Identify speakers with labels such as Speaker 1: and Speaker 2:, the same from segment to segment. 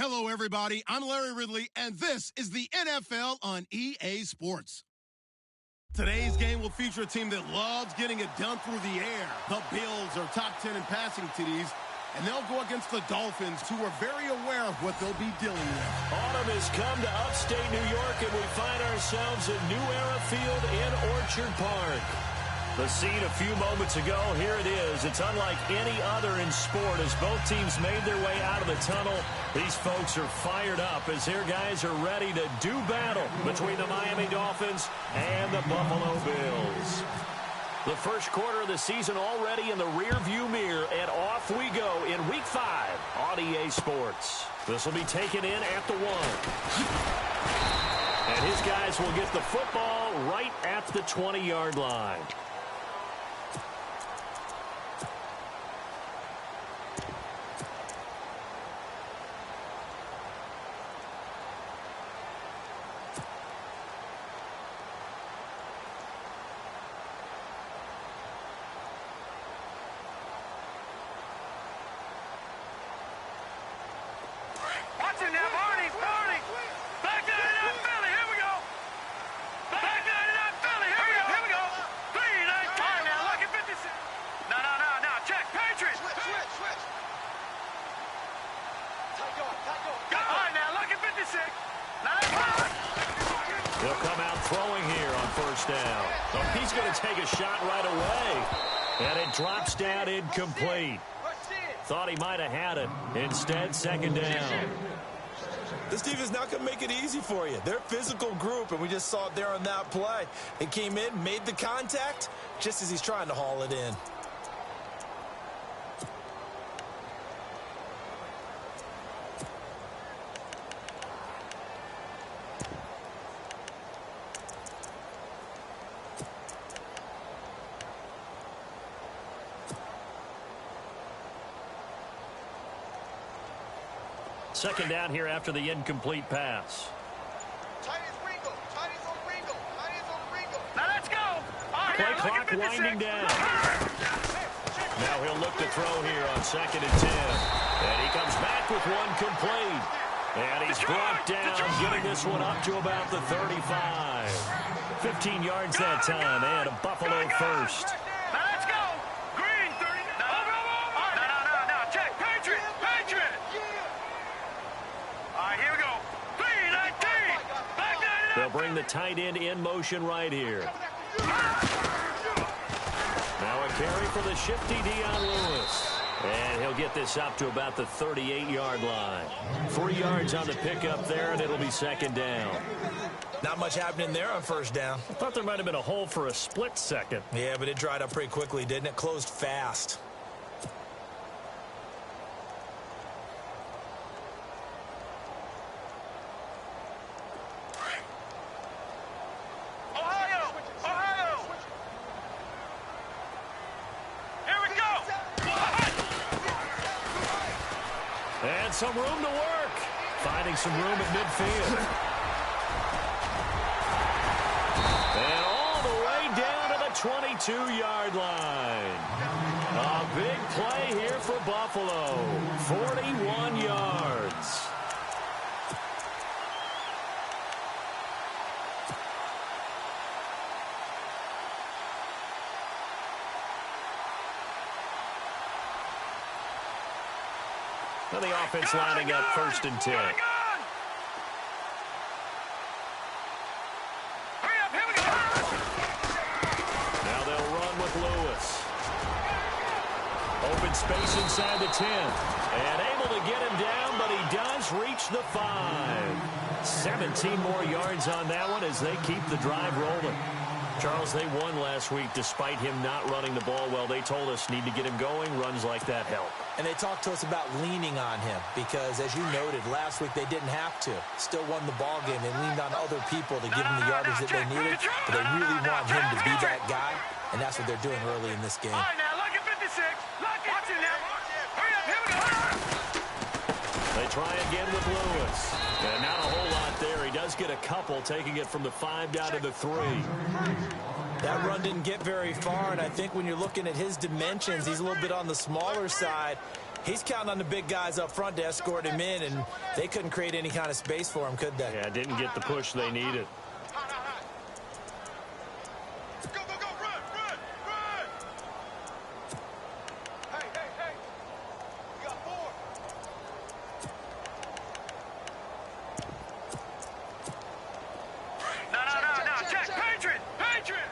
Speaker 1: Hello, everybody. I'm Larry Ridley, and this is the NFL on EA Sports. Today's game will feature a team that loves getting it done through the air. The Bills are top 10 in passing TDs, and they'll go against the Dolphins, who are very aware of what they'll be dealing with.
Speaker 2: Autumn has come to upstate New York, and we find ourselves at New Era Field in Orchard Park. The scene a few moments ago, here it is. It's unlike any other in sport as both teams made their way out of the tunnel. These folks are fired up as their guys are ready to do battle between the Miami Dolphins and the Buffalo Bills. The first quarter of the season already in the rearview mirror, and off we go in Week 5 on EA Sports. This will be taken in at the 1. And his guys will get the football right at the 20-yard line. He'll come out throwing here on first down. Oh, he's going to take a shot right away. And it drops down incomplete. Thought he might have had it. Instead, second down.
Speaker 3: This defense is not going to make it easy for you. They're a physical group, and we just saw it there on that play. He came in, made the contact, just as he's trying to haul it in.
Speaker 2: Second down here after the incomplete pass.
Speaker 4: Now let's go.
Speaker 2: Play clock winding down. Now he'll look to throw here on 2nd and 10. And he comes back with one complete. And he's brought down, getting this one up to about the 35. 15 yards that time, and a Buffalo first.
Speaker 4: Now let's go. Green, 30. No. Check. Patriot. All right, here we go. 3-19. Back 99.
Speaker 2: They'll bring the tight end in motion right here. Now a carry for the shifty Dion Lewis. And he'll get this up to about the 38-yard line. 3 yards on the pickup there, and it'll be second down.
Speaker 3: Not much happening there on first down.
Speaker 2: I thought there might have been a hole for a split second.
Speaker 3: Yeah, but it dried up pretty quickly, didn't it? Closed fast.
Speaker 2: And some room to work. Finding some room at midfield. And all the way down to the 22-yard line. A big play here for Buffalo. 41 yards. And the offense lining up 1st and 10. Now they'll run with Lewis. Open space inside the 10. And able to get him down, but he does reach the 5. 17 more yards on that one as they keep the drive rolling. Charles, they won last week despite him not running the ball well. They told us need to get him going. Runs like that help.
Speaker 3: And they talked to us about leaning on him because, as you noted, last week they didn't have to. Still won the ball game. They leaned on other people to give him the yardage that they needed. But they really want him to be that guy, and that's what they're doing early in this game.
Speaker 4: All right, now, look at 56. Look at it now. Hurry up, here we go.
Speaker 2: They try again with Lewis. And not a whole lot there. He does get a couple, taking it from the 5 down to the 3.
Speaker 3: That run didn't get very far, and I think when you're looking at his dimensions, he's a little bit on the smaller side. He's counting on the big guys up front to escort him in, and they couldn't create any kind of space for him, could they?
Speaker 2: Yeah, didn't get the push they needed.
Speaker 4: Go, go, go, run, run, run! Hey, hey, hey! You got 4. No, check, Patriot! Patriot!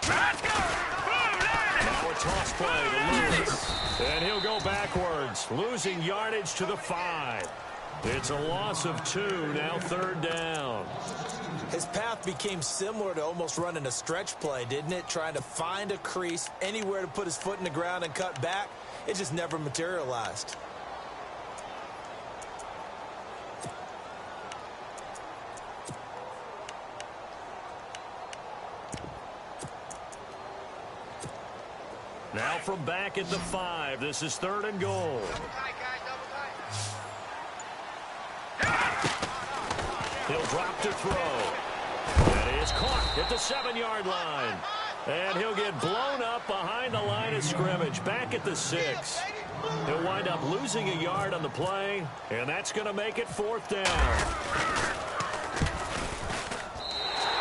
Speaker 4: Let's go! Boom, landed!
Speaker 2: Now a toss play to Lewis. And he'll go backwards, losing yardage to the 5. It's a loss of 2, now 3rd down.
Speaker 3: His path became similar to almost running a stretch play, didn't it? Trying to find a crease, anywhere to put his foot in the ground and cut back. It just never materialized.
Speaker 2: Now from back at the 5, this is 3rd and goal. He'll drop to throw. That is caught at the 7-yard line. And he'll get blown up behind the line of scrimmage, back at the 6. He'll wind up losing a yard on the play, and that's going to make it 4th down.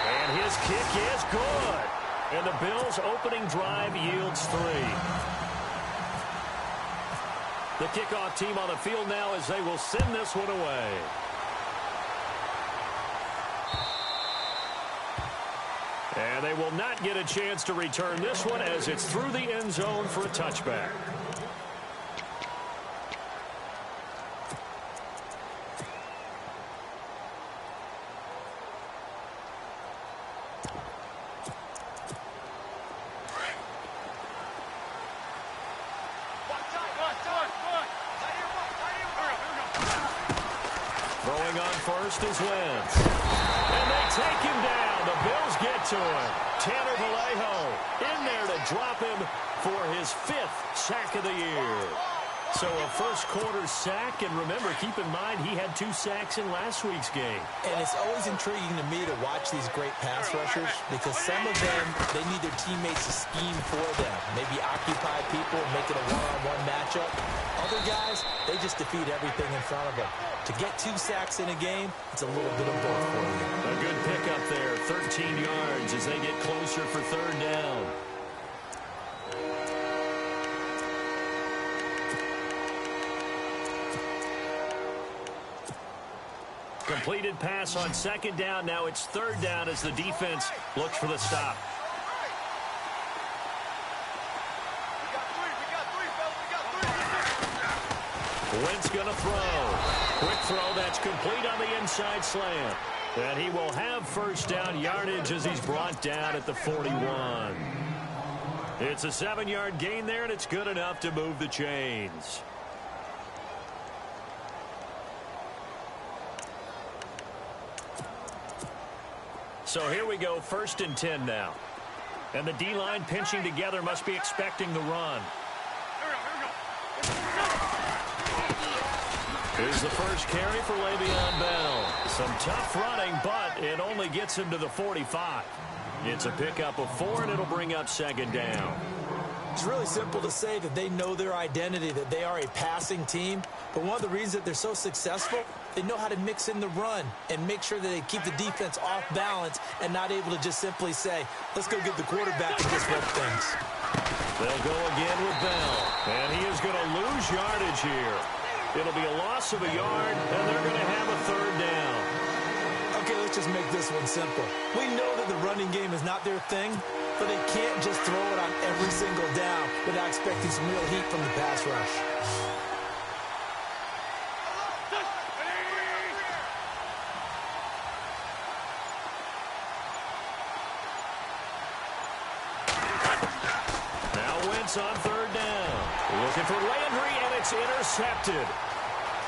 Speaker 2: And his kick is good. And the Bills' opening drive yields 3. The kickoff team on the field now as they will send this one away. And they will not get a chance to return this one as it's through the end zone for a touchback. Throwing on first is Wentz. And they take him down. The Bills get to him. Tanner Vallejo in there to drop him for his 5th sack of the year. So a first-quarter sack, and remember, keep in mind, he had 2 sacks in last week's game.
Speaker 3: And it's always intriguing to me to watch these great pass rushers because some of them, they need their teammates to scheme for them, maybe occupy people and make it a one-on-one matchup. Other guys, they just defeat everything in front of them. To get 2 sacks in a game, it's a little bit of both for you.
Speaker 2: A good pickup there, 13 yards as they get closer for 3rd down. Completed pass on 2nd down. Now it's 3rd down as the defense looks for the stop. Wentz going to throw. Quick throw that's complete on the inside slant. And he will have 1st down yardage as he's brought down at the 41. It's a 7-yard gain there, and it's good enough to move the chains. So here we go, 1st and 10 now. And the D-line pinching together must be expecting the run. Here's the first carry for Le'Veon Bell. Some tough running, but it only gets him to the 45. It's a pickup of 4, and it'll bring up 2nd down.
Speaker 3: It's really simple to say that they know their identity, that they are a passing team. But one of the reasons that they're so successful, they know how to mix in the run and make sure that they keep the defense off balance and not able to just simply say, let's go get the quarterback and disrupt things.
Speaker 2: They'll go again with Bell, and he is going to lose yardage here. It'll be a loss of a yard, and they're going to have a 3rd down.
Speaker 3: Okay, let's just make this one simple. We know that the running game is not their thing, but they can't just throw it on every single down without expecting some real heat from the pass rush.
Speaker 2: Now Wentz on 3rd down. Looking for Landry, and it's intercepted.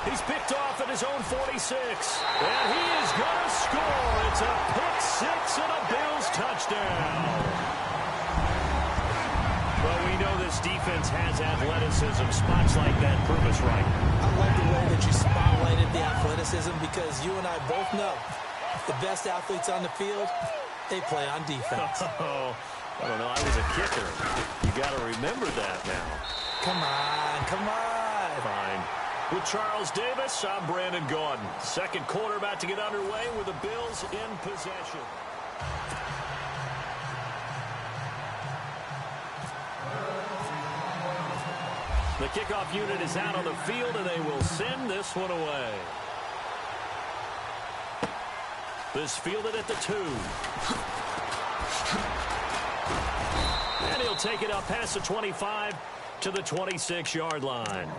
Speaker 2: He's picked off at his own 46. And he is going to score. It's a pick-6 and a Bills touchdown. Well, we know this defense has athleticism. Spots like that prove us right.
Speaker 3: I like the way that you spotlighted the athleticism because you and I both know the best athletes on the field, they play on defense.
Speaker 2: Oh, I don't know. I was a kicker. You got to remember that now.
Speaker 3: Come on, come on.
Speaker 2: Fine. With Charles Davis, I'm Brandon Gaudin. Second quarter about to get underway with the Bills in possession. The kickoff unit is out on the field, and they will send this one away. This fielded at the 2. And he'll take it up past the 25 to the 26-yard line.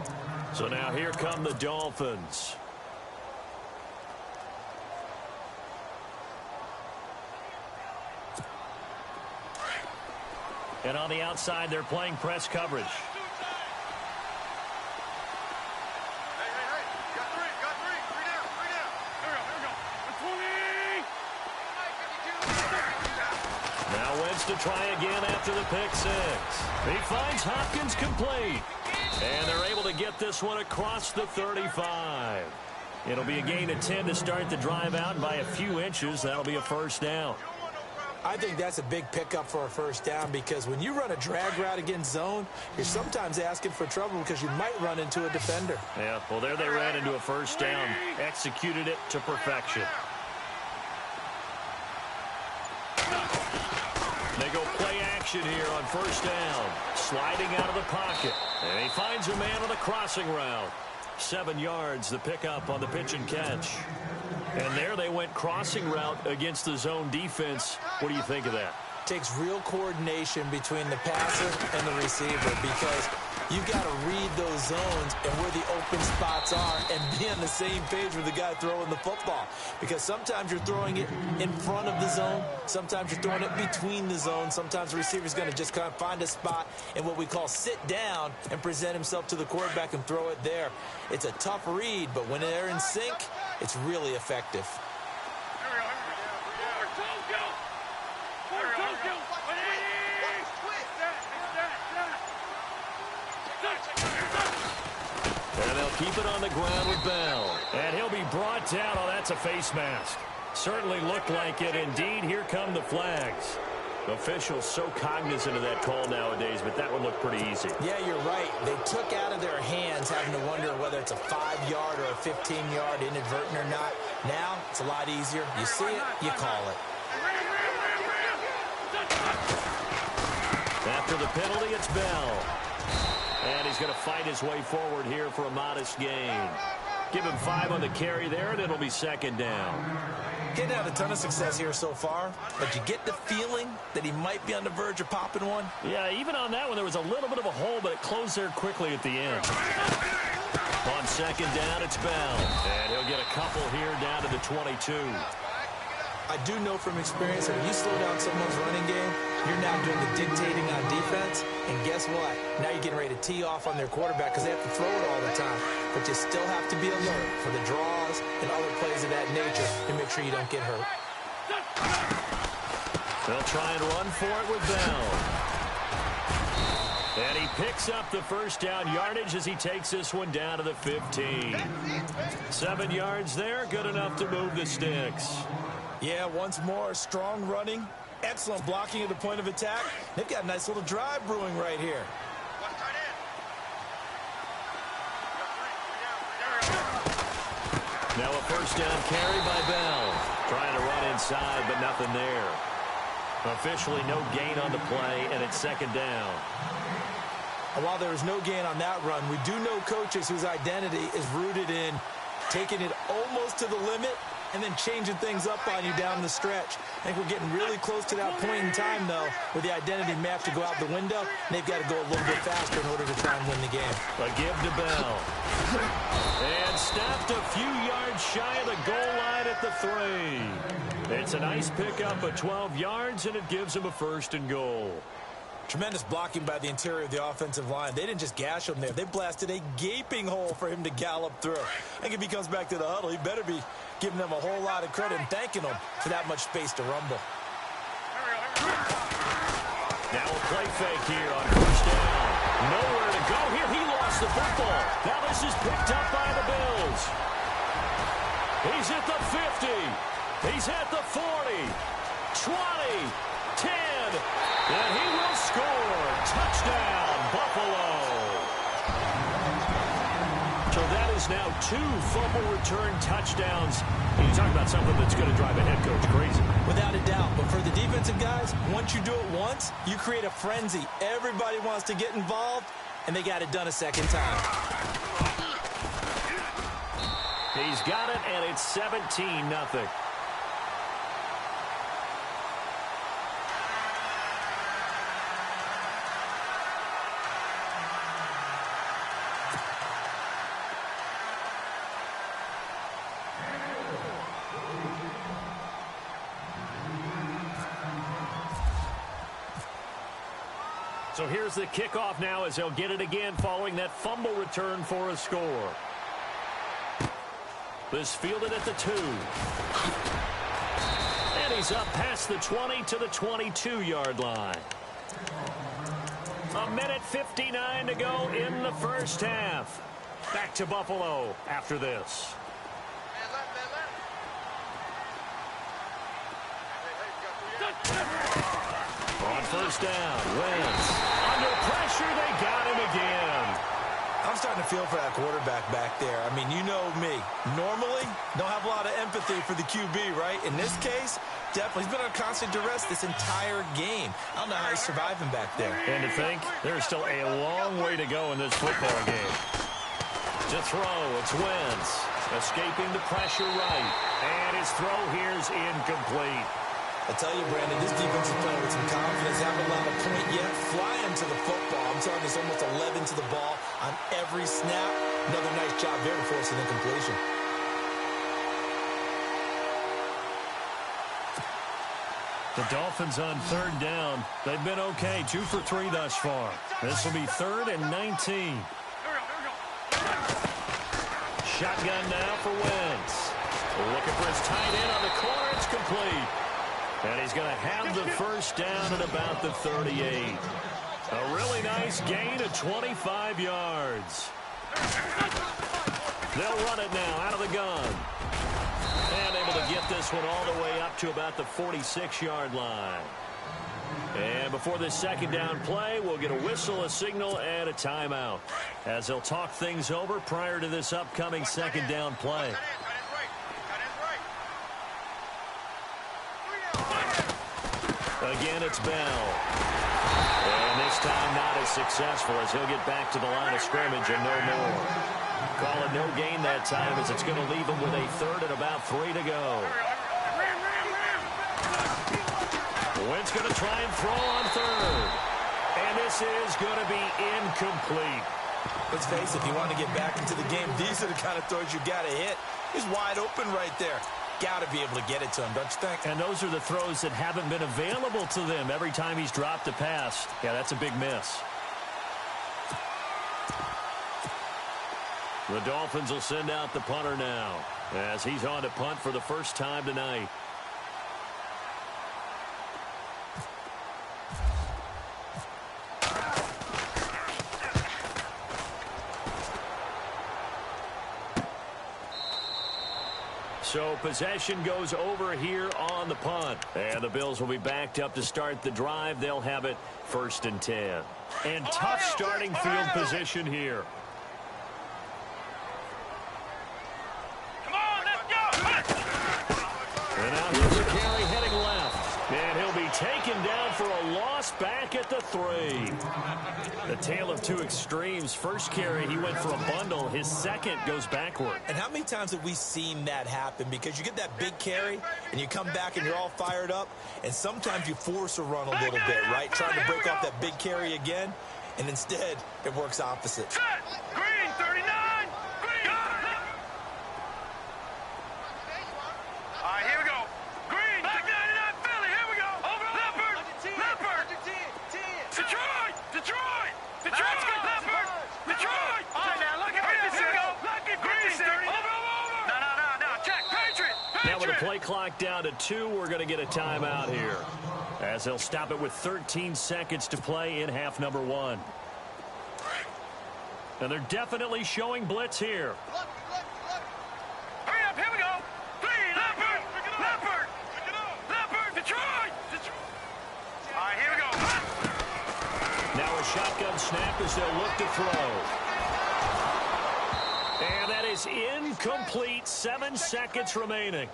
Speaker 2: So now here come the Dolphins. And on the outside, they're playing press coverage. Now Wentz to try again after the pick 6. He finds Hopkins complete. And they're able to get this one across the 35. It'll be a gain of 10 to start the drive out. By a few inches, that'll be a first down.
Speaker 3: I think that's a big pickup for a first down because when you run a drag route against zone, you're sometimes asking for trouble because you might run into a defender.
Speaker 2: Yeah, well, there they ran into a first down. Executed it to perfection. They go play action here on first down. Sliding out of the pocket. And he finds a man on a crossing route. 7 yards, the pickup on the pitch and catch. And there they went crossing route against the zone defense. What do you think of that?
Speaker 3: Takes real coordination between the passer and the receiver because you've got to read those zones and where the open spots are and be on the same page with the guy throwing the football. Because sometimes you're throwing it in front of the zone. Sometimes you're throwing it between the zones. Sometimes the receiver's going to just kind of find a spot and what we call sit down and present himself to the quarterback and throw it there. It's a tough read, but when they're in sync, it's really effective.
Speaker 2: And they'll keep it on the ground with Bell. And he'll be brought down. Oh, that's a face mask. Certainly looked like it. Indeed, here come the flags. Officials so cognizant of that call nowadays, but that would look pretty easy.
Speaker 3: Yeah, you're right. They took out of their hands having to wonder whether it's a 5-yard or a 15-yard inadvertent or not. Now, it's a lot easier. You see it, you call it.
Speaker 2: After the penalty, it's Bell. And he's going to fight his way forward here for a modest gain. Give him 5 on the carry there, and it'll be second down.
Speaker 3: Getting out a ton of success here so far, but you get the feeling that he might be on the verge of popping one.
Speaker 2: Yeah, even on that one, there was a little bit of a hole, but it closed there quickly at the end. On second down, it's Bell. And he'll get a couple here down to the 22.
Speaker 3: I do know from experience that when you slow down someone's running game, you're now doing the dictating on defense. And guess what? Now you're getting ready to tee off on their quarterback because they have to throw it all the time. But you still have to be alert for the draws and other plays of that nature to make sure you don't get hurt.
Speaker 2: They'll try and run for it with Bell. And he picks up the first down yardage as he takes this one down to the 15. 7 yards there, good enough to move the sticks.
Speaker 3: Yeah, once more, strong running, excellent blocking at the point of attack. They've got a nice little drive brewing right here.
Speaker 2: Now a first down carry by Bell. Trying to run inside, but nothing there. Officially no gain on the play, and it's second down.
Speaker 3: And while there is no gain on that run, we do know coaches whose identity is rooted in taking it almost to the limit and then changing things up on you down the stretch. I think we're getting really close to that point in time, though, where the identity may have to go out the window, and they've got to go a little bit faster in order to try and win the game.
Speaker 2: A give to Bell. And stopped a few yards shy of the goal line at the 3. It's a nice pickup of 12 yards, and it gives him a first and goal.
Speaker 3: Tremendous blocking by the interior of the offensive line. They didn't just gash him there. They blasted a gaping hole for him to gallop through. I think if he comes back to the huddle, he better be giving them a whole lot of credit and thanking them for that much space to rumble.
Speaker 2: Now a play fake here on first down. Nowhere to go here. He lost the football. Now this is picked up by the Bills. He's at the 50. He's at the 40. 20. 10.
Speaker 3: it.
Speaker 2: And he will score. Touchdown, Buffalo. So that is now 2 fumble return touchdowns. And you talk about something that's going to drive a head coach crazy.
Speaker 3: Without a doubt. But for the defensive guys, once you do it once, you create a frenzy. Everybody wants to get involved, and they got it done a second time.
Speaker 2: He's got it, and it's 17-0. So here's the kickoff now as they'll get it again following that fumble return for a score. This fielded at the 2. And he's up past the 20 to the 22-yard line. 1:59 to go in the first half. Back to Buffalo after this. On first down, Wentz. Under pressure, they got him again.
Speaker 3: I'm starting to feel for that quarterback back there. I mean, you know me. Normally, don't have a lot of empathy for the QB, right? In this case, definitely. He's been under constant duress this entire game. I don't know how he's surviving back there.
Speaker 2: And to think, there's still a long way to go in this football game. To throw, it's Wentz. Escaping the pressure right. And his throw here's incomplete.
Speaker 3: I tell you, Brandon, this defense is playing with some confidence. Haven't allowed a point yet. Flying to the football. I'm telling you, it's almost 11 to the ball on every snap. Another nice job there to force an incompletion.
Speaker 2: The Dolphins on third down. They've been okay. 2 for 3 thus far. This will be 3rd and 19. Shotgun now for Wentz. Looking for his tight end on the corner. It's complete. And he's going to have the first down at about the 38. A really nice gain of 25 yards. They'll run it now out of the gun. And able to get this one all the way up to about the 46-yard line. And before this second down play, we'll get a whistle, a signal, and a timeout, as they'll talk things over prior to this upcoming second down play. Again, it's Bell. And this time not as successful as he'll get back to the line of scrimmage and no more. Call it no gain that time as it's going to leave him with a 3rd and about 3 to go. Wentz going to try and throw on 3rd. And this is going to be incomplete.
Speaker 3: Let's face it, if you want to get back into the game, these are the kind of throws you got to hit. He's wide open right there. Got to be able to get it to him, don't you think?
Speaker 2: And those are the throws that haven't been available to them every time he's dropped a pass. Yeah, that's a big miss. The Dolphins will send out the punter now as he's on to punt for the first time tonight. So possession goes over here on the punt. And the Bills will be backed up to start the drive. They'll have it 1st and 10. And tough starting field position here.
Speaker 4: Come on, let's go!
Speaker 2: And now here's a carry heading left. And he'll be taken down for a loss back at the 3. The tale of two extremes. First carry, he went for a bundle. His second goes backward.
Speaker 3: And how many times have we seen that happen? Because you get that big carry, and you come back and you're all fired up, and sometimes you force a run a little bit, right? Trying to break off that big carry again, and instead, it works opposite.
Speaker 4: Set! Green, 39! Green! All right, here we go. Green, back 99, Philly, here we go. Over, Leopard, Leopard. Detroit, Detroit, Detroit, Leopard, Detroit. All right, now look at this. Here we go. Look at Green, over. No, check, Patriot.
Speaker 2: Now with the play clock down to 2, we're going to get a timeout here, as they'll stop it with 13 seconds to play in half number 1. And they're definitely showing blitz here.
Speaker 4: Hurry up, here we go. Green, Leopard, Leopard, Leopard, Detroit. All right, here we
Speaker 2: shotgun snap as they'll look to throw. And that is incomplete. 7 seconds remaining.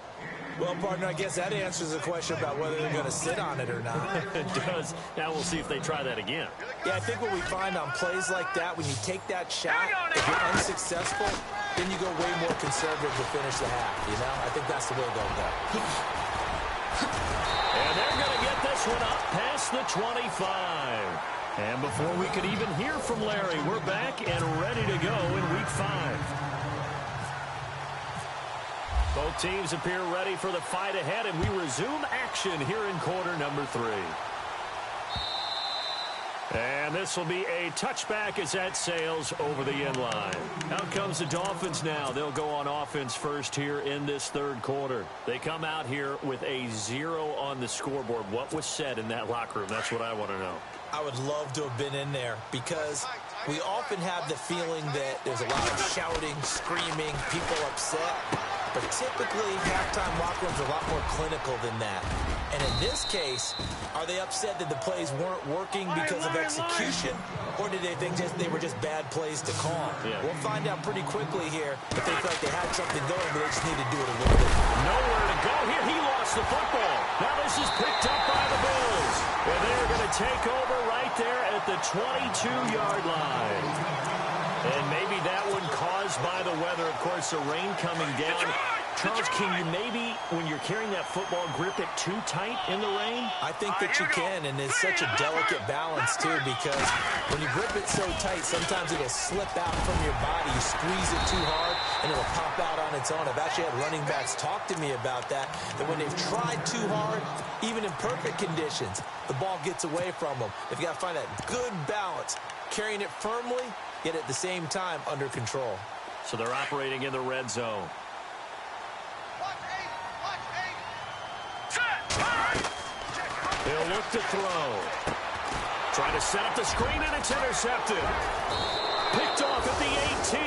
Speaker 3: Well, partner, I guess that answers the question about whether they're going to sit on it or not.
Speaker 2: It does. Now we'll see if they try that again.
Speaker 3: Yeah, I think what we find on plays like that, when you take that shot, if you're unsuccessful, then you go way more conservative to finish the half, you know? I think that's the way they'll go.
Speaker 2: And they're going to get this one up past the 25. And before we could even hear from Larry, we're back and ready to go in Week 5. Both teams appear ready for the fight ahead, and we resume action here in quarter number 3. And this will be a touchback as that sails over the end line. Out comes the Dolphins now. They'll go on offense first here in this third quarter. They come out here with a 0 on the scoreboard. What was said in that locker room? That's what I want to know.
Speaker 3: I would love to have been in there because we often have the feeling that there's a lot of shouting, screaming, people upset. But typically, halftime locker rooms are a lot more clinical than that. And in this case, are they upset that the plays weren't working because of execution? Or did they think they were just bad plays to call?
Speaker 2: Yeah.
Speaker 3: We'll find out pretty quickly here if they felt like they had something going, but they just need to do it a little bit.
Speaker 2: Nowhere to go here. He lost the football. Now this is picked up by the Bills. And they're going to take over right there at the 22-yard line. And maybe that one caused by the weather. Of course, the rain coming down. Charles, can you maybe, when you're carrying that football, grip it too tight in the rain?
Speaker 3: I think that you can, and it's such a delicate balance, too, because when you grip it so tight, sometimes it'll slip out from your body. You squeeze it too hard, and it'll pop out on its own. I've actually had running backs talk to me about that when they've tried too hard, even in perfect conditions, the ball gets away from them. They've got to find that good balance, carrying it firmly, yet at the same time under control.
Speaker 2: So they're operating in the red zone. He'll look to throw. Trying to set up the screen, and it's intercepted. Picked off at the 18.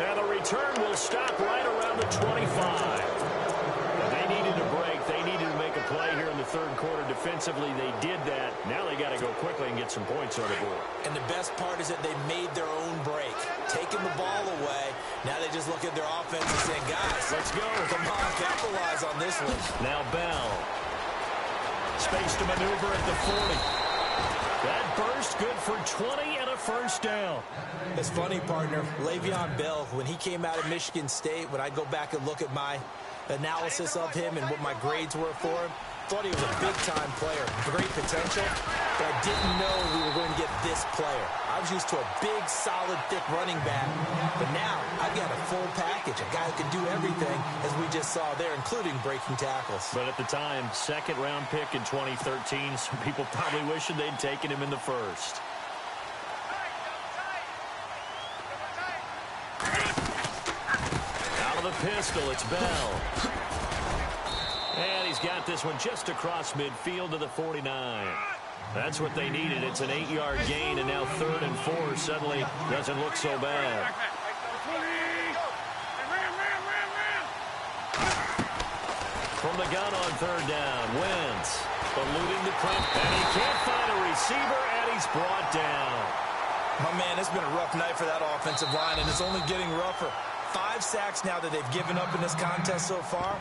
Speaker 2: And the return will stop right around the 25. And they needed a break. They needed to make a play here in the third quarter. Defensively, they did that. Now they got to go quickly and get some points on the board.
Speaker 3: And the best part is that they made their own break, taking the ball away. Now they just look at their offense and say, guys, let's go. Come on, capitalize on this one.
Speaker 2: Now Bell. Space to maneuver at the 40. That burst good for 20 and a first down.
Speaker 3: It's funny, partner. Le'Veon Bell, when he came out of Michigan State, when I go back and look at my analysis of him and what my grades were for him, thought he was a big-time player, great potential, but I didn't know we were going to get this player. I was used to a big, solid, thick running back, but now I've got a full package, a guy who can do everything, as we just saw there, including breaking tackles.
Speaker 2: But at the time, second-round pick in 2013, some people probably wishing they'd taken him in the first. Out of the pistol, it's Bell. And he's got this one just across midfield to the 49. That's what they needed. It's an 8-yard gain, and now 3rd and 4 suddenly doesn't look so bad. From the gun on 3rd down, Wentz eluding the print, and he can't find a receiver, and he's brought down.
Speaker 3: My man, it's been a rough night for that offensive line, and it's only getting rougher. 5 sacks now that they've given up in this contest so far.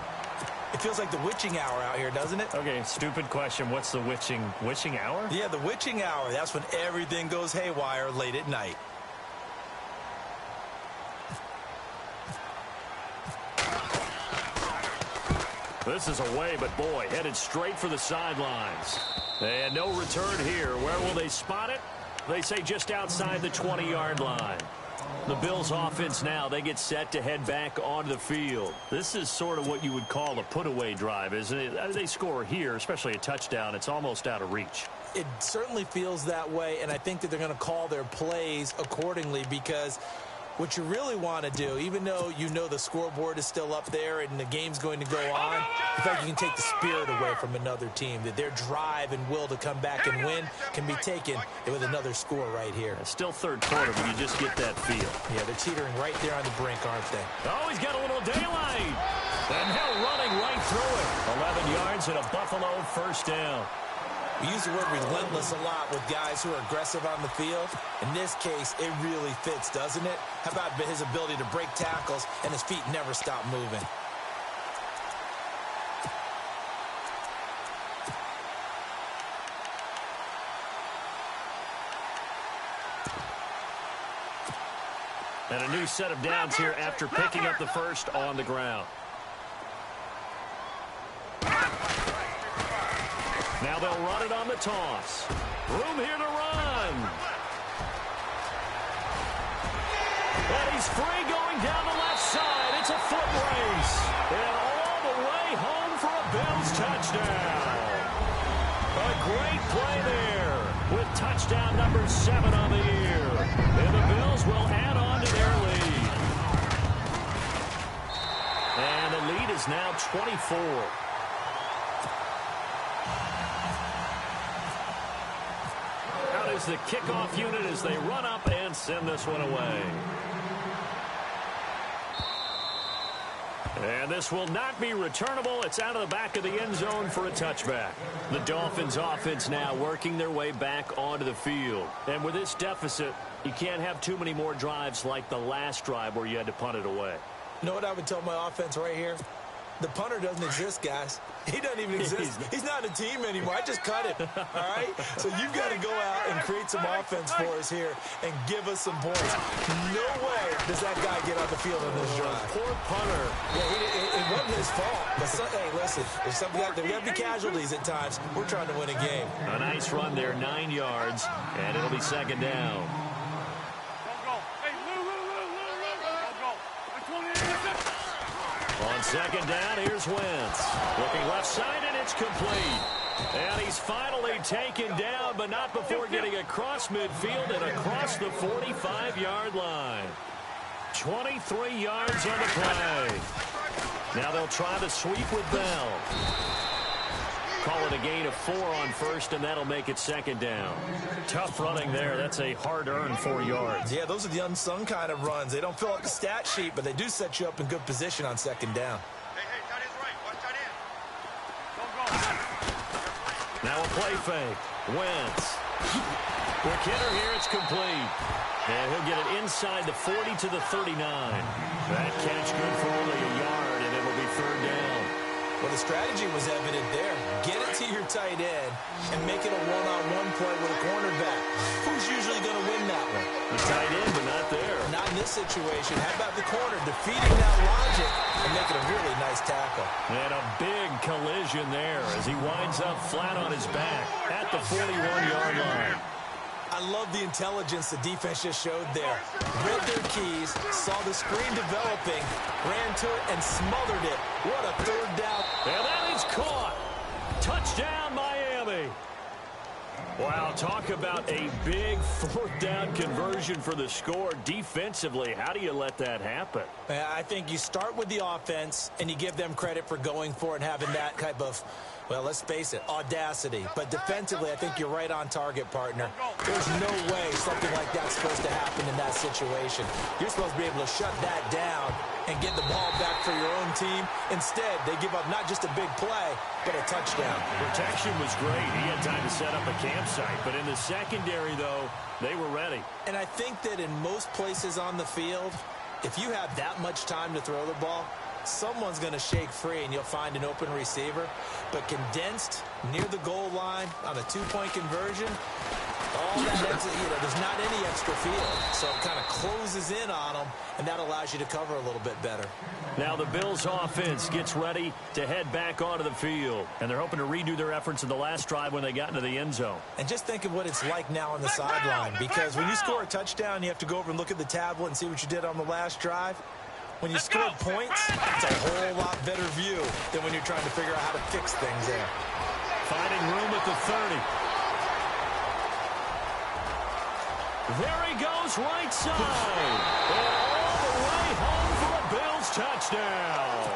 Speaker 3: It feels like the witching hour out here, doesn't it?
Speaker 2: Okay, stupid question. What's the witching hour?
Speaker 3: Yeah, the witching hour. That's when everything goes haywire late at night.
Speaker 2: This is away, but boy, headed straight for the sidelines. And no return here. Where will they spot it? They say just outside the 20-yard line. The Bills offense now, they get set to head back onto the field. This is sort of what you would call a put-away drive, isn't it? They score here, especially a touchdown. It's almost out of reach.
Speaker 3: It certainly feels that way, and I think that they're going to call their plays accordingly because what you really want to do, even though you know the scoreboard is still up there and the game's going to go on, in fact, you can take the spirit away from another team, that their drive and will to come back and win can be taken with another score right here.
Speaker 2: It's still third quarter, but you just get that feel.
Speaker 3: Yeah, they're teetering right there on the brink, aren't they?
Speaker 2: Oh, he's got a little daylight. And now running right through it. 11 yards and a Buffalo first down.
Speaker 3: We use the word relentless a lot with guys who are aggressive on the field. In this case, it really fits, doesn't it? How about his ability to break tackles and his feet never stop moving?
Speaker 2: And a new set of downs here after picking up the first on the ground. Now they'll run it on the toss. Room here to run. And he's free going down the left side. It's a foot race. And all the way home for a Bills touchdown. A great play there with touchdown number 7 on the year. And the Bills will add on to their lead. And the lead is now 24. The kickoff unit as they run up and send this one away. And this will not be returnable. It's out of the back of the end zone for a touchback. The Dolphins offense now working their way back onto the field. And with this deficit, you can't have too many more drives like the last drive where you had to punt it away.
Speaker 3: You know what I would tell my offense right here? The punter doesn't exist, guys. He doesn't even exist. He's not a team anymore. I just cut him, all right? So you've got to go out and create some offense for us here and give us some points. No way does that guy get on the field on this drive.
Speaker 2: Poor punter.
Speaker 3: Yeah, it wasn't his fault. But hey, listen, there's something out there. We have to be casualties at times. We're trying to win a game.
Speaker 2: A nice run there, 9 yards, and it'll be second down. On second down, here's Wentz. Looking left side, and it's complete. And he's finally taken down, but not before getting across midfield and across the 45-yard line. 23 yards on the play. Now they'll try the sweep with Bell. Call it a gain of 4 on first, and that'll make it second down. Tough running there. That's a hard-earned 4 yards.
Speaker 3: Yeah, those are the unsung kind of runs. They don't fill out the stat sheet, but they do set you up in good position on second down.
Speaker 4: Hey, tight end's right. Watch tight end. Go.
Speaker 2: Now a play fake. Wentz. Quick hitter here. It's complete. And he'll get it inside the 40 to the 39. That catch good for only a yard, and it'll be third down.
Speaker 3: Well, the strategy was evident there. Get it to your tight end and make it a one-on-one play with a cornerback. Who's usually going to win that one?
Speaker 2: The tight end, but not there.
Speaker 3: Not in this situation. How about the corner defeating that logic and making a really nice tackle?
Speaker 2: And a big collision there as he winds up flat on his back at the 41-yard line.
Speaker 3: I love the intelligence the defense just showed there. Read their keys, saw the screen developing, ran to it, and smothered it. What a third down.
Speaker 2: And that is caught. Touchdown, Miami. Wow, talk about a big fourth down conversion for the score. Defensively, how do you let that happen?
Speaker 3: I think you start with the offense, and you give them credit for going for it and having that type of, well, let's face it, audacity. But defensively, I think you're right on target, partner. There's no way something like that's supposed to happen in that situation. You're supposed to be able to shut that down and get the ball back for your own team. Instead, they give up not just a big play, but a touchdown.
Speaker 2: Protection was great. He had time to set up a campsite. But in the secondary, though, they were ready.
Speaker 3: And I think that in most places on the field, if you have that much time to throw the ball, someone's going to shake free and you'll find an open receiver. But condensed near the goal line on a two-point conversion, all that extra, there's not any extra field. So it kind of closes in on them, and that allows you to cover a little bit better.
Speaker 2: Now the Bills offense gets ready to head back onto the field. And they're hoping to redo their efforts in the last drive when they got into the end zone.
Speaker 3: And just think of what it's like now on the sideline. Because when you score a touchdown, you have to go over and look at the tablet and see what you did on the last drive. When you score points, it's a whole lot better view than when you're trying to figure out how to fix things there.
Speaker 2: Finding room at the 30. There he goes right side. And all the way home for a Bills touchdown.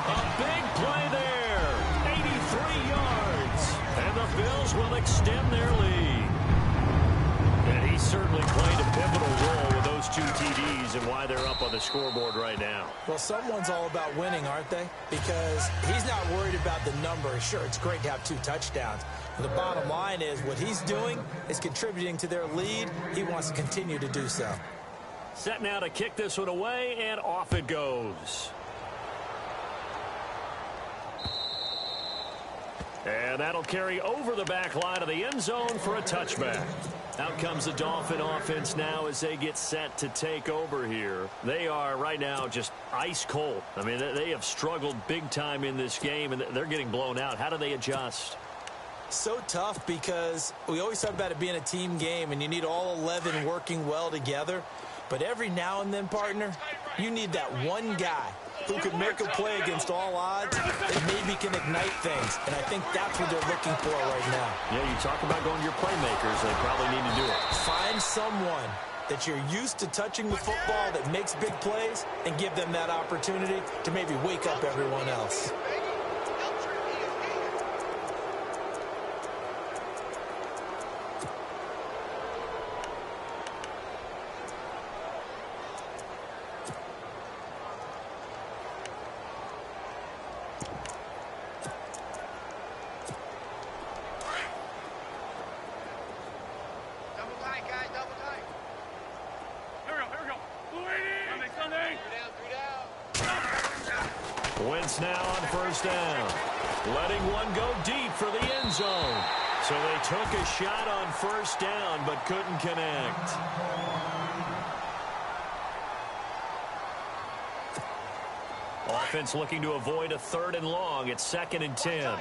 Speaker 2: A big play there. 83 yards. And the Bills will extend their lead. And he certainly played a pivotal role with those those 2 TDs and why they're up on the scoreboard right now.
Speaker 3: Well, someone's all about winning, aren't they? Because he's not worried about the number. Sure, it's great to have 2 touchdowns. But the bottom line is what he's doing is contributing to their lead. He wants to continue to do so.
Speaker 2: Set now to kick this one away, and off it goes. And that'll carry over the back line of the end zone for a touchback. Out comes the Dolphin offense now as they get set to take over here. They are right now just ice cold. I mean, they have struggled big time in this game, and they're getting blown out. How do they adjust?
Speaker 3: So tough because we always talk about it being a team game, and you need all 11 working well together. But every now and then, partner, you need that one guy who can make a play against all odds and maybe can ignite things. And I think that's what they're looking for right now.
Speaker 2: Yeah, you talk about going to your playmakers. They probably need to do it.
Speaker 3: Find someone that you're used to touching the football that makes big plays and give them that opportunity to maybe wake up everyone else.
Speaker 2: Wentz now on first down. Letting one go deep for the end zone. So they took a shot on first down but couldn't connect. Offense looking to avoid a 3rd and long. It's 2nd and 10.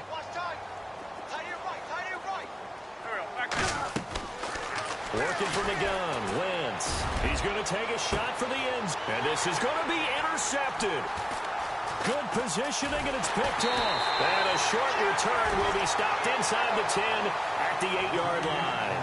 Speaker 2: Working from the gun, Wentz. He's going to take a shot for the end zone. And this is going to be intercepted. Good positioning, and it's picked off. And a short return will be stopped inside the 10 at the 8-yard line.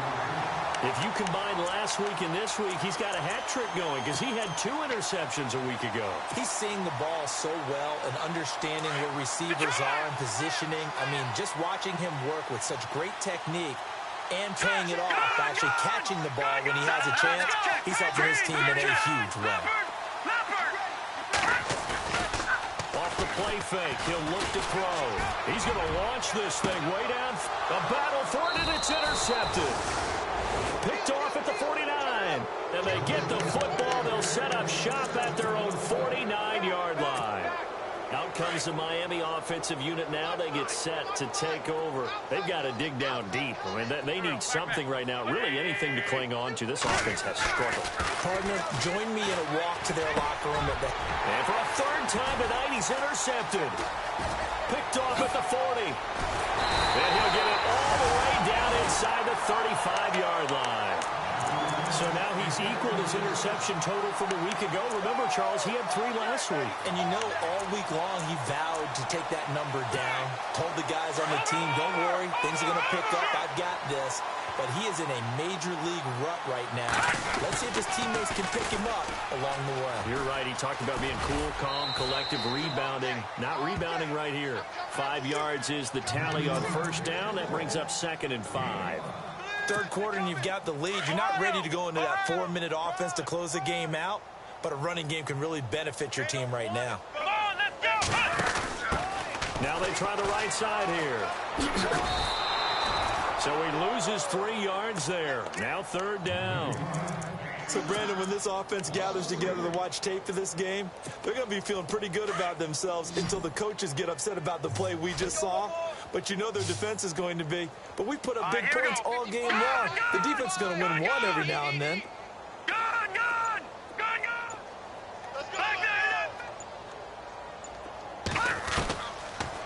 Speaker 2: If you combine last week and this week, he's got a hat trick going because he had 2 interceptions a week ago.
Speaker 3: He's seeing the ball so well and understanding where receivers are and positioning. I mean, just watching him work with such great technique and paying it off, actually catching the ball when he has a chance, he's helping his team in a huge way.
Speaker 2: Off the play fake, he'll look to throw. He's going to launch this thing way down. A battle for it, and it's intercepted. Picked off at the 49. And they get the football. They'll set up shop at their own 49-yard line. Out comes the Miami offensive unit now. They get set to take over. They've got to dig down deep. I mean, they need something right now, really anything to cling on to. This offense has struggled.
Speaker 3: Partner, join me in a walk to their locker room.
Speaker 2: And for a 3rd time tonight, he's intercepted. Picked off at the 40. And he'll get it all the way down inside the 35-yard line. So now he's equaled his interception total from a week ago. Remember, Charles, he had 3 last week.
Speaker 3: And you know, all week long he vowed to take that number down. Told the guys on the team, don't worry, things are going to pick up. I've got this. But he is in a major league rut right now. Let's see if his teammates can pick him up along the way.
Speaker 2: You're right. He talked about being cool, calm, collective, rebounding. Not rebounding right here. 5 yards is the tally on first down. That brings up 2nd and 5.
Speaker 3: 3rd quarter and you've got the lead. You're not ready to go into that 4-minute offense to close the game out, but a running game can really benefit your team right now.
Speaker 4: Come on, let's go!
Speaker 2: Now they try the right side here. So he loses 3 yards there. Now 3rd down.
Speaker 3: So, Brandon, when this offense gathers together to watch tape for this game, they're going to be feeling pretty good about themselves until the coaches get upset about the play we just saw. But you know their defense is going to be. But we put up big points all game long. The defense is going to win one every now and then.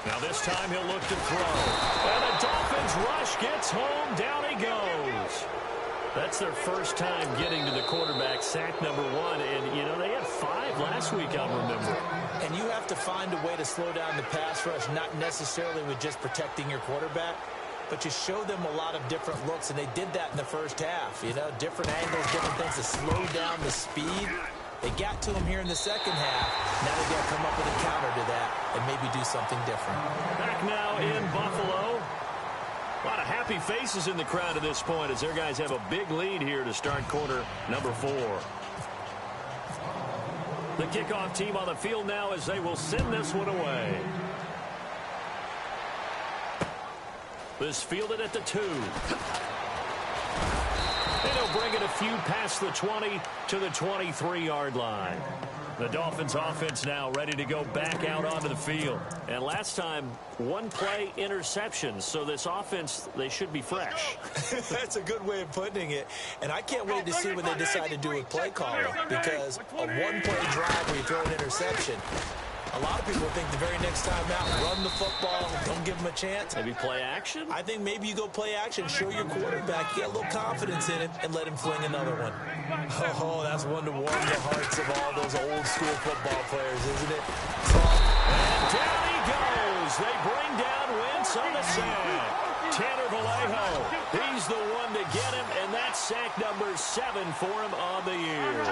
Speaker 2: Now this time he'll look to throw. And the Dolphins rush gets home. Down he goes. That's their first time getting to the quarterback, sack number 1. And, you know, they had 5 last week, I'll remember.
Speaker 3: And you have to find a way to slow down the pass rush, not necessarily with just protecting your quarterback, but you show them a lot of different looks, and they did that in the first half. You know, different angles, different things to slow down the speed. They got to him here in the second half. Now they've got to come up with a counter to that and maybe do something different.
Speaker 2: Back now in Buffalo. A lot of happy faces in the crowd at this point as their guys have a big lead here to start quarter number 4. The kickoff team on the field now as they will send this one away. This fielded at the 2. And he'll bring it a few past the 20 to the 23-yard line. The Dolphins offense now ready to go back out onto the field. And last time, one play interception. So this offense, they should be fresh.
Speaker 3: That's a good way of putting it. And I can't wait to see what they decide to do with play calling. Because a one-play drive where you throw an interception, a lot of people think the very next time out, run the football, don't give them a chance.
Speaker 2: Maybe play action?
Speaker 3: I think maybe you go play action, show your quarterback, get a little confidence in him, and let him fling another one. Oh, that's one to warm the hearts of all those old-school football players, isn't it?
Speaker 2: And down he goes. They bring down Wentz on the sack. Tanner Vallejo, he's the one to get him, and that's sack number 7 for him on the year.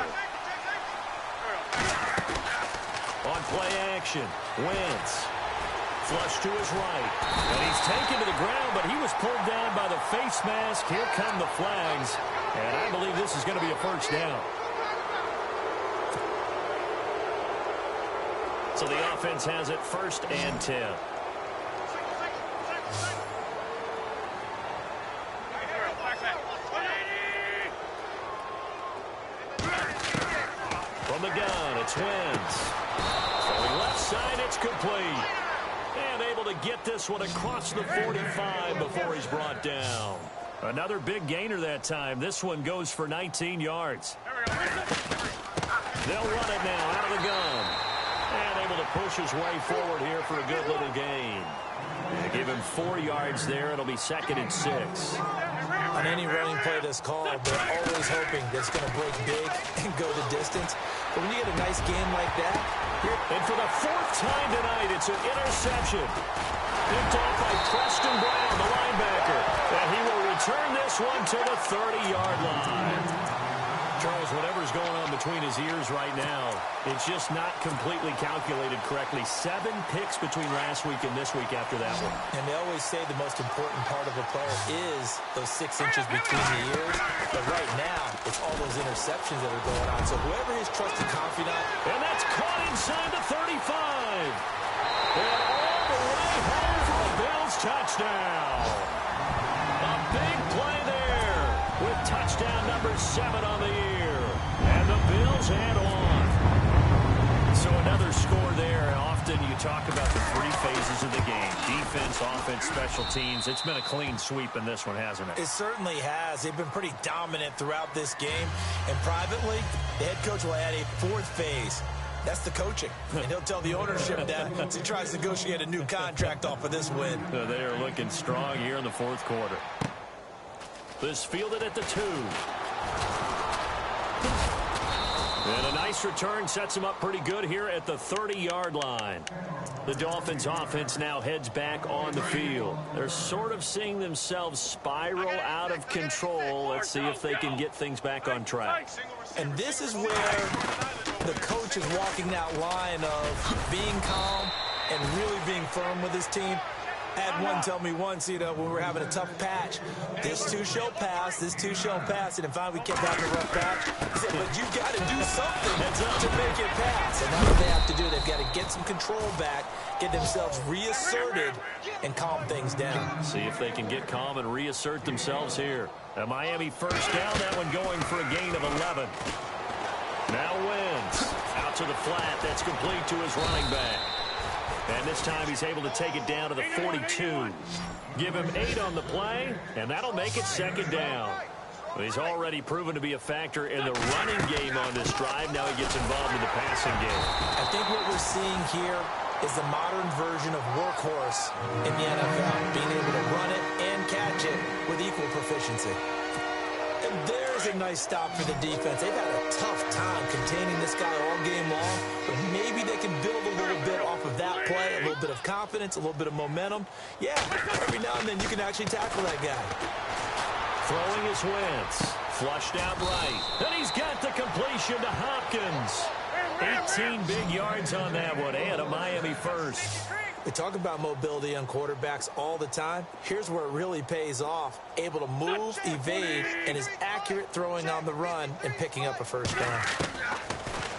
Speaker 2: On play action, Wentz. Flush to his right. And he's taken to the ground, but he was pulled down by the face mask. Here come the flags. And I believe this is going to be a first down. So the offense has it 1st and 10. From the gun, it's Wentz. Left side, it's complete. And able to get this one across the 45 before he's brought down. Another big gainer that time. This one goes for 19 yards. They'll run it now out of the gun. And able to push his way forward here for a good little gain. They give him 4 yards there. It'll be 2nd and 6.
Speaker 3: On any running play that's called, they're always hoping that it's going to break big and go the distance. But when you get a nice game like that,
Speaker 2: and for the 4th time tonight, it's an interception. Picked off by Preston Brown, the linebacker. And he will return this one to the 30-yard line. Charles, whatever's going on between his ears right now, it's just not completely calculated correctly. 7 picks between last week and this week after that one.
Speaker 3: And they always say the most important part of a player is those 6 inches between the ears. But right now, it's all those interceptions that are going on. So whoever his trusted confidant.
Speaker 2: And that's caught inside the 35. And all the way home for the Bills touchdown. A big play there with touchdown number 7 on the year. And the Bills head on. So another score there. Often you talk about the 3 phases of the game. Defense, offense, special teams. It's been a clean sweep in this one, hasn't it?
Speaker 3: It certainly has. They've been pretty dominant throughout this game. And privately, the head coach will add a 4th phase. That's the coaching. And he'll tell the ownership that as he tries to negotiate a new contract off of this win.
Speaker 2: They are looking strong here in the 4th quarter. This fielded at the 2. And a nice return sets him up pretty good here at the 30-yard line. The Dolphins offense now heads back on the field. They're sort of seeing themselves spiral out of control. Let's see if they can get things back on track.
Speaker 3: And this is where the coach is walking that line of being calm and really being firm with his team. I had one tell me once, when we were having a tough patch, this too shall pass, this too shall pass. And finally we kept having a rough patch. He said, but you've got to do something to make it pass. And that's what they have to do. They've got to get some control back, get themselves reasserted, and calm things down.
Speaker 2: See if they can get calm and reassert themselves here. A Miami first down, that one going for a gain of 11. Now Wentz out to the flat. That's complete to his running back. And this time he's able to take it down to the 42. Give him 8 on the play, and that'll make it 2nd down. He's already proven to be a factor in the running game on this drive. Now he gets involved in the passing game.
Speaker 3: I think what we're seeing here is the modern version of workhorse in the NFL, being able to run it and catch it with equal proficiency. And there's a nice stop for the defense. They've had a tough time containing this guy all game long, but maybe they can build a little bit off of that play, a little bit of confidence, a little bit of momentum. Yeah, every now and then you can actually tackle that guy.
Speaker 2: Throwing is Wentz. Flushed out right. And he's got the completion to Hopkins. 18 big yards on that one, and a Miami first.
Speaker 3: We talk about mobility on quarterbacks all the time. Here's where it really pays off. Able to move, evade, and is accurate throwing on the run and picking up a first down.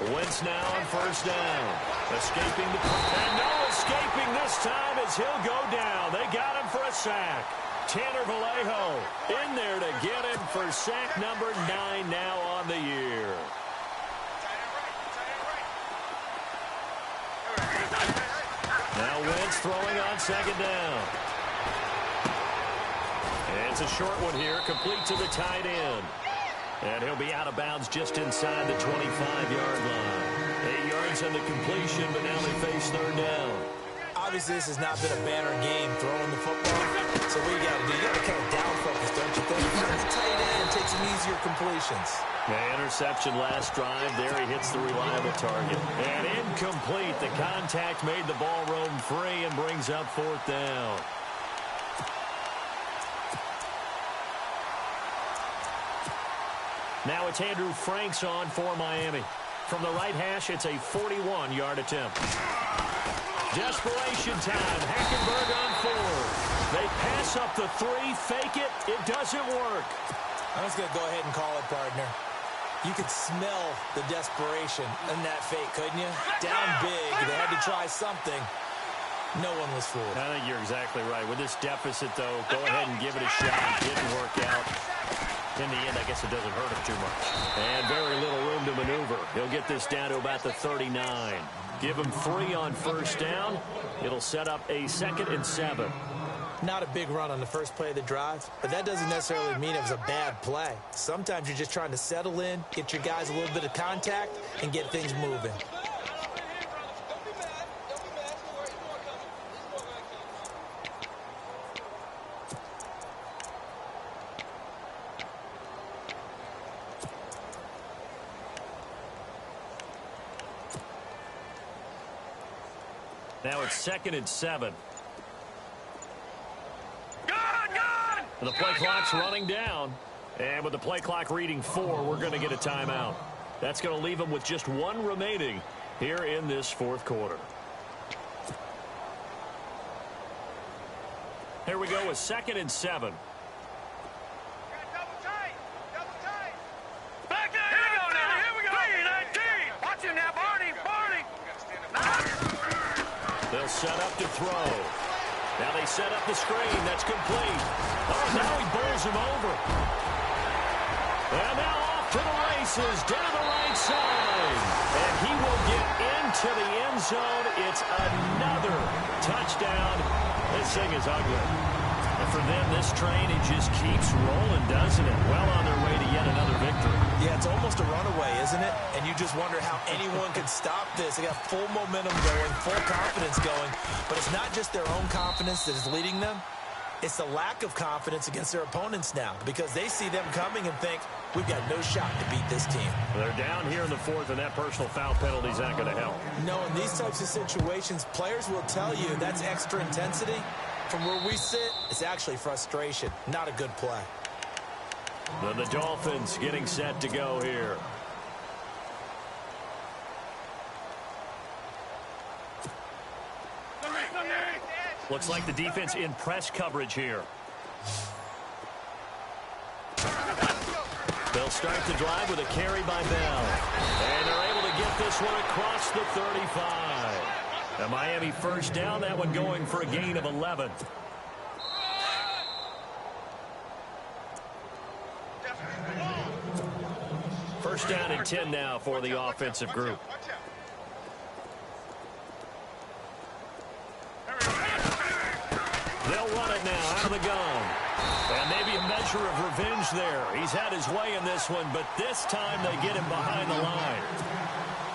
Speaker 2: Wentz now on first down. Escaping and no escaping this time as he'll go down. They got him for a sack. Tanner Vallejo in there to get him for sack number 9 now on the year. Now Wentz throwing on second down. And it's a short one here, complete to the tight end. And he'll be out of bounds just inside the 25-yard line. 8 yards on the completion, but now they face third down.
Speaker 3: Obviously, this has not been a banner game throwing the football. So what you got to do, you got to kind of down focus, don't you think? The tight end takes some easier completions.
Speaker 2: Interception last drive. There he hits the reliable target. And incomplete. The contact made the ball roam free and brings up fourth down. Now it's Andrew Franks on for Miami. From the right hash, it's a 41-yard attempt. Desperation time. Hackenberg on 4. They pass up the 3, fake it. It doesn't work.
Speaker 3: I'm just going to go ahead and call it, partner. You could smell the desperation in that fake, couldn't you? Down big. They had to try something. No one was fooled.
Speaker 2: I think you're exactly right. With this deficit, though, go ahead and give it a shot. It didn't work out. In the end, I guess it doesn't hurt him too much. And very little room to maneuver. He'll get this down to about the 39. Give him 3 on first down. It'll set up a 2nd and 7.
Speaker 3: Not a big run on the first play of the drive, but that doesn't necessarily mean it was a bad play. Sometimes you're just trying to settle in, get your guys a little bit of contact, and get things moving.
Speaker 2: Now it's 2nd and 7.
Speaker 4: Gone!
Speaker 2: The play clock's running down. And with the play clock reading 4, we're going to get a timeout. That's going to leave them with just 1 remaining here in this fourth quarter. Here we go with 2nd and 7.
Speaker 4: Double tight! Double tight! Back there! Here we go now! Here we go! 3-19! Watch him now, Barney!
Speaker 2: They'll set up to throw. Now they set up the screen. That's complete. Oh, now he bowls him over. And now off to the races down the right side. And he will get into the end zone. It's another touchdown. This thing is ugly. And for them, this train, it just keeps rolling, doesn't it? Well on their way to yet another victory.
Speaker 3: Yeah, it's almost a runaway, isn't it? And you just wonder how anyone could stop this. They got full momentum going, full confidence going. But it's not just their own confidence that is leading them. It's the lack of confidence against their opponents now because they see them coming and think, we've got no shot to beat this team.
Speaker 2: They're down here in the fourth, and that personal foul penalty is not going to help.
Speaker 3: No, in these types of situations, players will tell you that's extra intensity. From where we sit, it's actually frustration, not a good play.
Speaker 2: Then the Dolphins getting set to go here. Looks like the defense in press coverage here. They'll start the drive with a carry by Bell. And they're able to get this one across the 35. A Miami first down, that one going for a gain of 11. First down and 10 now for the offensive group. They'll run it now out of the gun. And maybe a measure of revenge there. He's had his way in this one, but this time they get him behind the line.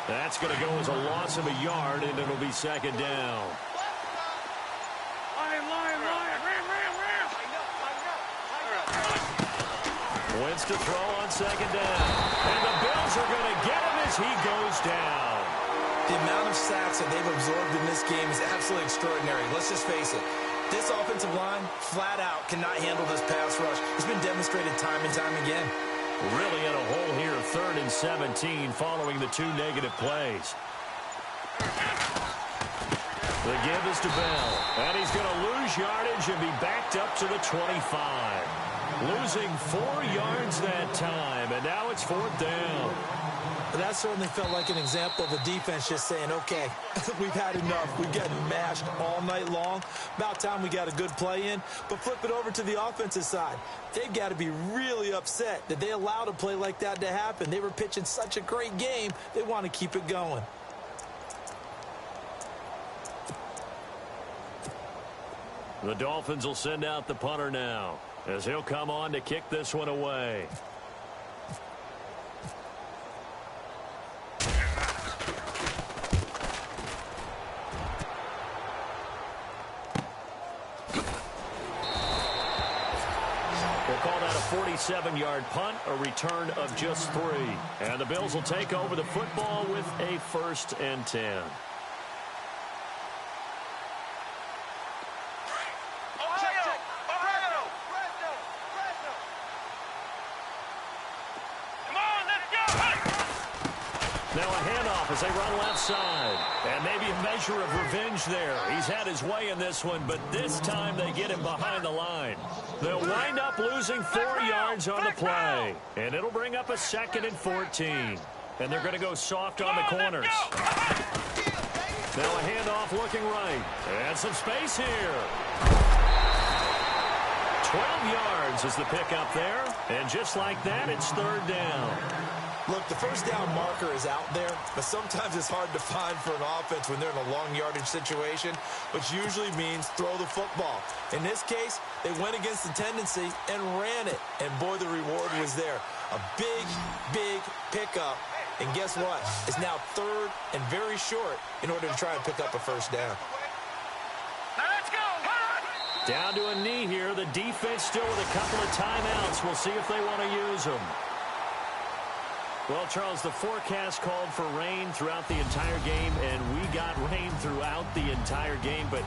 Speaker 2: That's going to go as a loss of a yard, and it'll be second down. Wentz to throw on second down. And the Bills are going to get him as he goes down.
Speaker 3: The amount of sacks that they've absorbed in this game is absolutely extraordinary. Let's just face it. This offensive line, flat out, cannot handle this pass rush. It's been demonstrated time and time again.
Speaker 2: Really in a hole here, 3rd and 17 following the 2 negative plays. The give is to Bell. And he's going to lose yardage and be backed up to the 25. Losing 4 yards that time, and now it's 4th down.
Speaker 3: That certainly felt like an example of the defense just saying, okay, we've had enough. We've gotten mashed all night long. About time we got a good play in. But flip it over to the offensive side. They've got to be really upset that they allowed a play like that to happen. They were pitching such a great game, they want to keep it going.
Speaker 2: The Dolphins will send out the punter now, as he'll come on to kick this one away. We'll call that a 47-yard punt, a return of just 3. And the Bills will take over the football with a 1st and 10. Now a handoff as they run left side. And maybe a measure of revenge there. He's had his way in this one, but this time they get him behind the line. They'll wind up losing 4 yards on the play. And it'll bring up a 2nd and 14. And they're going to go soft on the corners. Now a handoff looking right. And some space here. 12 yards is the pickup there. And just like that, it's 3rd down.
Speaker 3: Look, the first down marker is out there, but sometimes it's hard to find for an offense when they're in a long yardage situation, which usually means throw the football. In this case, they went against the tendency and ran it, and boy, the reward was there. A big, big pickup, and guess what? It's now 3rd and very short in order to try and pick up a 1st down.
Speaker 4: Now let's go.
Speaker 2: Down to a knee here. The defense still with a couple of timeouts. We'll see if they want to use them. Well, Charles, the forecast called for rain throughout the entire game, and we got rain throughout the entire game. But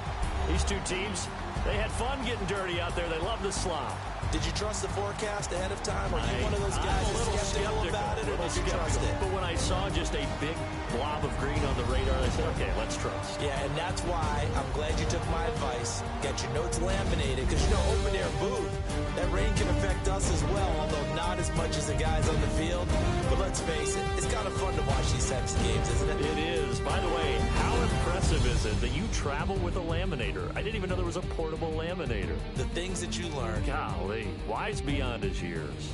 Speaker 2: these two teams, they had fun getting dirty out there. They love the slop.
Speaker 3: Did you trust the forecast ahead of time? Are you one of those guys that's skeptical about it, or did you trust it?
Speaker 2: But when I saw just a big blob of green on the radar, I said, okay, let's trust.
Speaker 3: Yeah, and that's why I'm glad you took my advice. Get your notes laminated, because, you know, open air booth, that rain can affect us as well, although not as much as the guys on the field. But let's face it, it's kind of fun to watch these types of games, isn't it?
Speaker 2: It is. By the way, how impressive is it that you travel with a laminator? I didn't even know there was a portable laminator.
Speaker 3: The things that you learn.
Speaker 2: Golly, wise beyond his years.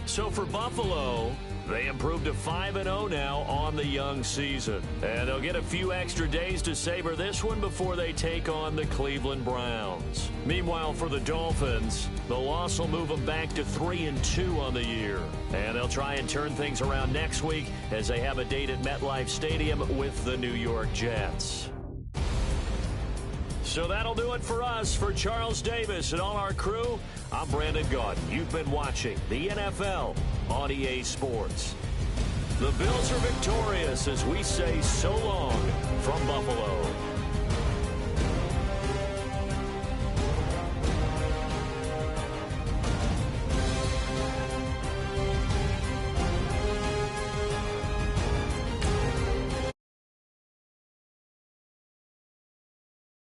Speaker 2: So for Buffalo, they improved to 5-0 now on the young season. And they'll get a few extra days to savor this one before they take on the Cleveland Browns. Meanwhile, for the Dolphins, the loss will move them back to 3-2 on the year. And they'll try and turn things around next week as they have a date at MetLife Stadium with the New York Jets. So that'll do it for us. For Charles Davis and all our crew, I'm Brandon Gaudin. You've been watching the NFL on EA Sports. The Bills are victorious as we say so long from Buffalo.